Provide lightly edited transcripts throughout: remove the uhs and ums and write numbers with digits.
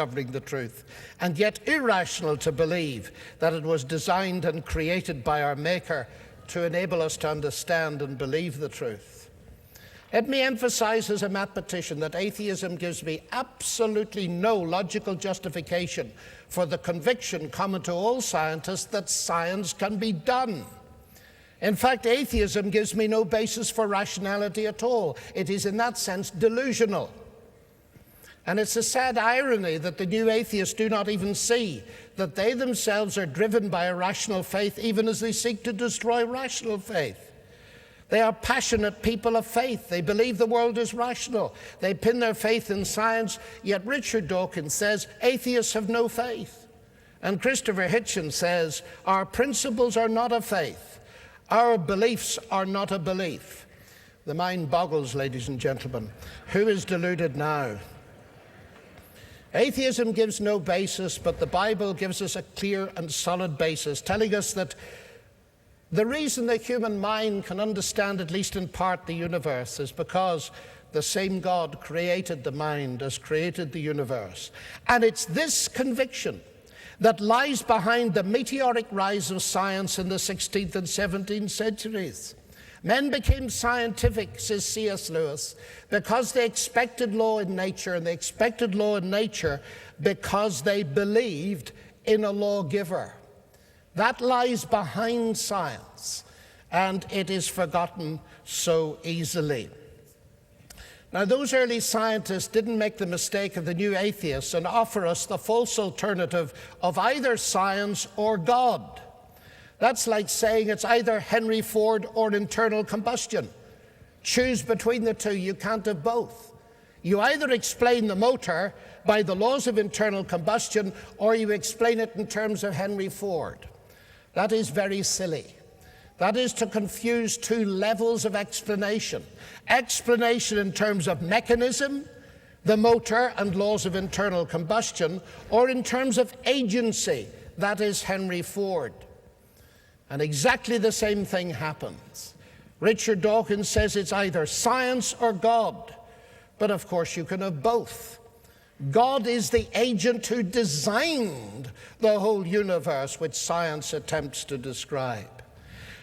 discovering the truth, and yet irrational to believe that it was designed and created by our Maker to enable us to understand and believe the truth. Let me emphasize as a mathematician that atheism gives me absolutely no logical justification for the conviction common to all scientists that science can be done. In fact, atheism gives me no basis for rationality at all. It is in that sense delusional. And it's a sad irony that the new atheists do not even see that they themselves are driven by a rational faith even as they seek to destroy rational faith. They are passionate people of faith. They believe the world is rational. They pin their faith in science, yet Richard Dawkins says atheists have no faith. And Christopher Hitchens says our principles are not a faith. Our beliefs are not a belief. The mind boggles, ladies and gentlemen. Who is deluded now? Atheism gives no basis, but the Bible gives us a clear and solid basis, telling us that the reason the human mind can understand, at least in part, the universe is because the same God created the mind as created the universe. And it's this conviction that lies behind the meteoric rise of science in the 16th and 17th centuries. Men became scientific, says C.S. Lewis, because they expected law in nature, and they expected law in nature because they believed in a lawgiver. That lies behind science, and it is forgotten so easily. Now, those early scientists didn't make the mistake of the new atheists and offer us the false alternative of either science or God. That's like saying it's either Henry Ford or internal combustion. Choose between the two. You can't have both. You either explain the motor by the laws of internal combustion or you explain it in terms of Henry Ford. That is very silly. That is to confuse two levels of explanation. Explanation in terms of mechanism, the motor and laws of internal combustion, or in terms of agency, that is Henry Ford. And exactly the same thing happens. Richard Dawkins says it's either science or God, but of course you can have both. God is the agent who designed the whole universe which science attempts to describe.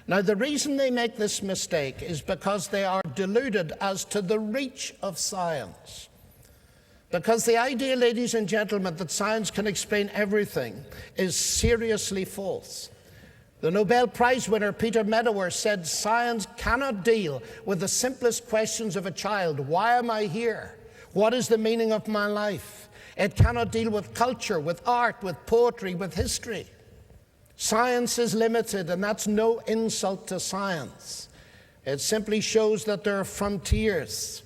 Now, the reason they make this mistake is because they are deluded as to the reach of science. Because the idea, ladies and gentlemen, that science can explain everything is seriously false. The Nobel Prize winner Peter Medawar said science cannot deal with the simplest questions of a child. Why am I here? What is the meaning of my life? It cannot deal with culture, with art, with poetry, with history. Science is limited, and that's no insult to science. It simply shows that there are frontiers,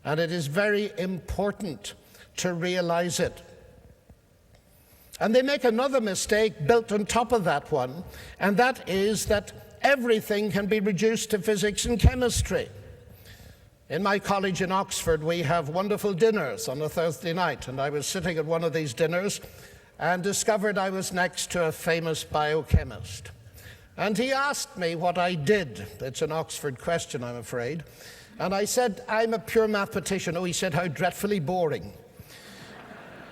and it is very important to realize it. And they make another mistake built on top of that one, and that is that everything can be reduced to physics and chemistry. In my college in Oxford, we have wonderful dinners on a Thursday night, and I was sitting at one of these dinners and discovered I was next to a famous biochemist. And he asked me what I did. It's an Oxford question, I'm afraid. And I said, I'm a pure mathematician. Oh, he said, how dreadfully boring.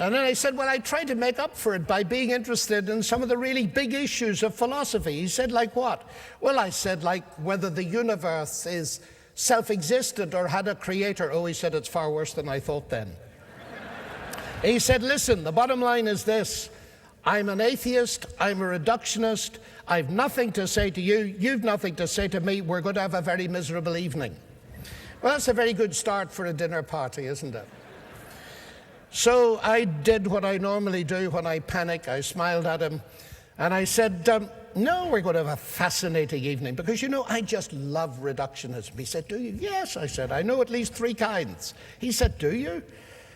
And then I said, well, I tried to make up for it by being interested in some of the really big issues of philosophy. He said, like what? Well, I said, like whether the universe is self-existent or had a creator. Oh, he said, it's far worse than I thought then. He said, listen, the bottom line is this. I'm an atheist, I'm a reductionist, I've nothing to say to you, you've nothing to say to me, we're going to have a very miserable evening. Well, that's a very good start for a dinner party, isn't it? So I did what I normally do when I panic. I smiled at him and I said, no, we're going to have a fascinating evening because, you know, I just love reductionism. He said, do you? Yes, I said, I know at least 3 kinds. He said, do you?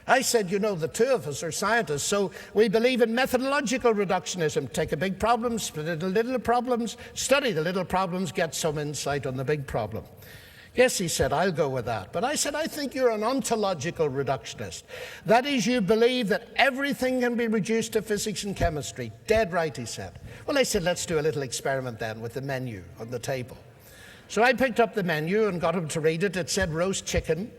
I said, you know, the two of us are scientists, so we believe in methodological reductionism. Take a big problem, split it into little problems, study the little problems, get some insight on the big problem. Yes, he said, I'll go with that. But I said, I think you're an ontological reductionist. That is, you believe that everything can be reduced to physics and chemistry. Dead right, he said. Well, I said, let's do a little experiment then with the menu on the table. So I picked up the menu and got him to read it. It said roast chicken.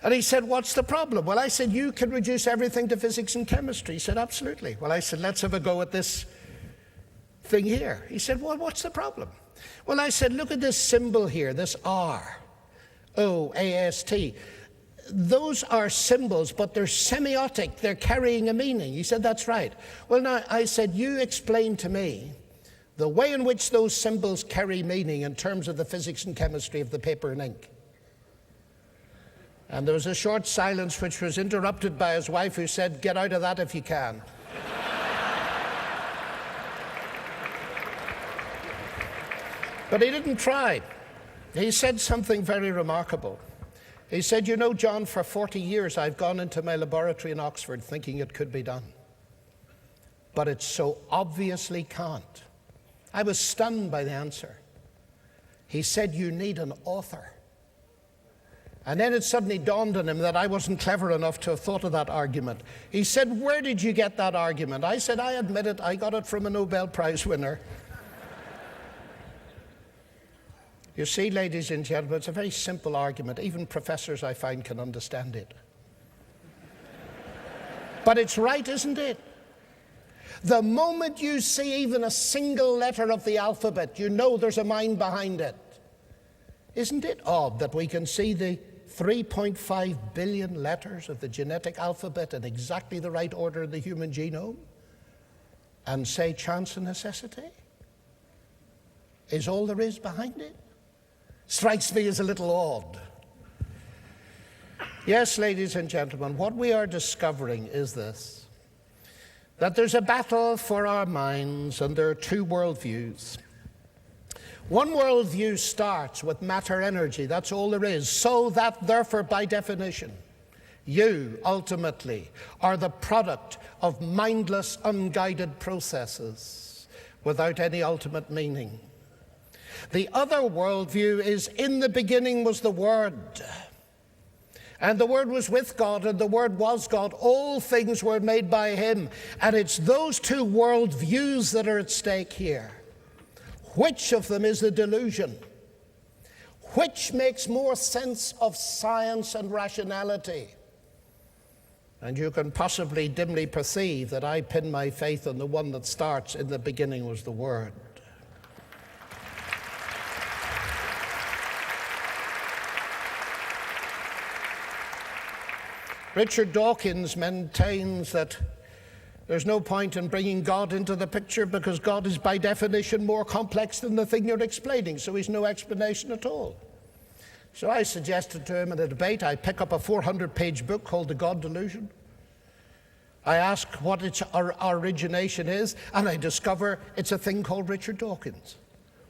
And he said, what's the problem? Well, I said, you can reduce everything to physics and chemistry. He said, absolutely. Well, I said, let's have a go at this thing here. He said, well, what's the problem? Well, I said, look at this symbol here, this R, O-A-S-T. Those are symbols, but they're semiotic. They're carrying a meaning. He said, that's right. Well, now, I said, you explain to me the way in which those symbols carry meaning in terms of the physics and chemistry of the paper and ink. And there was a short silence which was interrupted by his wife, who said, get out of that if you can. But he didn't try. He said something very remarkable. He said, you know, John, for 40 years I've gone into my laboratory in Oxford thinking it could be done. But it so obviously can't. I was stunned by the answer. He said, you need an author. And then it suddenly dawned on him that I wasn't clever enough to have thought of that argument. He said, where did you get that argument? I said, I admit it, I got it from a Nobel Prize winner. You see, ladies and gentlemen, it's a very simple argument. Even professors, I find, can understand it. But it's right, isn't it? The moment you see even a single letter of the alphabet, you know there's a mind behind it. Isn't it odd that we can see the 3.5 billion letters of the genetic alphabet in exactly the right order in the human genome and say chance and necessity is all there is behind it? Strikes me as a little odd. Yes, ladies and gentlemen, what we are discovering is this, that there's a battle for our minds, and there are two worldviews. One worldview starts with matter energy, that's all there is, so that therefore by definition, you ultimately are the product of mindless, unguided processes without any ultimate meaning. The other worldview is, in the beginning was the Word, and the Word was with God, and the Word was God. All things were made by Him. And it's those two worldviews that are at stake here. Which of them is a delusion? Which makes more sense of science and rationality? And you can possibly dimly perceive that I pin my faith on the one that starts, in the beginning was the Word. Richard Dawkins maintains that there's no point in bringing God into the picture because God is by definition more complex than the thing you're explaining, so he's no explanation at all. So I suggested to him in a debate, I pick up a 400-page book called The God Delusion. I ask what its origination is, and I discover it's a thing called Richard Dawkins,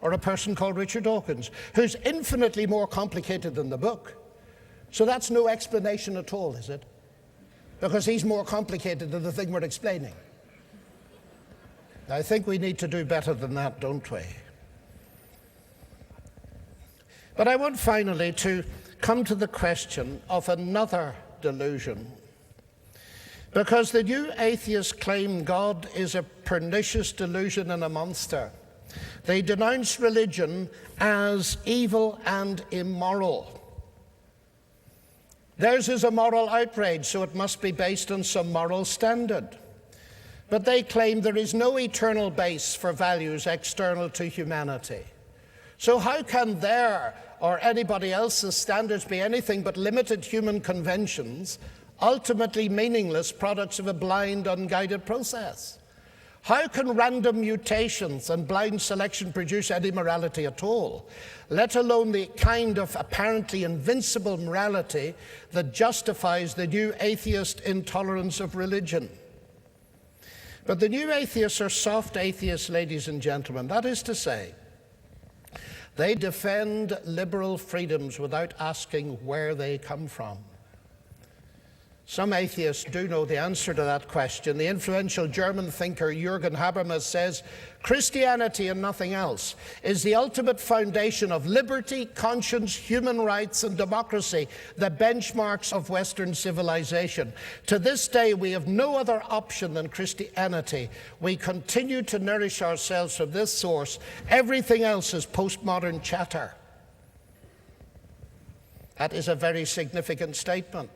or a person called Richard Dawkins, who's infinitely more complicated than the book. So that's no explanation at all, is it? Because he's more complicated than the thing we're explaining. I think we need to do better than that, don't we? But I want finally to come to the question of another delusion. Because the new atheists claim God is a pernicious delusion and a monster. They denounce religion as evil and immoral. Theirs is a moral outrage, so it must be based on some moral standard. But they claim there is no eternal base for values external to humanity. So how can their or anybody else's standards be anything but limited human conventions, ultimately meaningless products of a blind, unguided process? How can random mutations and blind selection produce any morality at all, let alone the kind of apparently invincible morality that justifies the new atheist intolerance of religion? But the new atheists are soft atheists, ladies and gentlemen. That is to say, they defend liberal freedoms without asking where they come from. Some atheists do know the answer to that question. The influential German thinker Jürgen Habermas says, Christianity and nothing else is the ultimate foundation of liberty, conscience, human rights, and democracy, the benchmarks of Western civilization. To this day, we have no other option than Christianity. We continue to nourish ourselves from this source. Everything else is postmodern chatter. That is a very significant statement.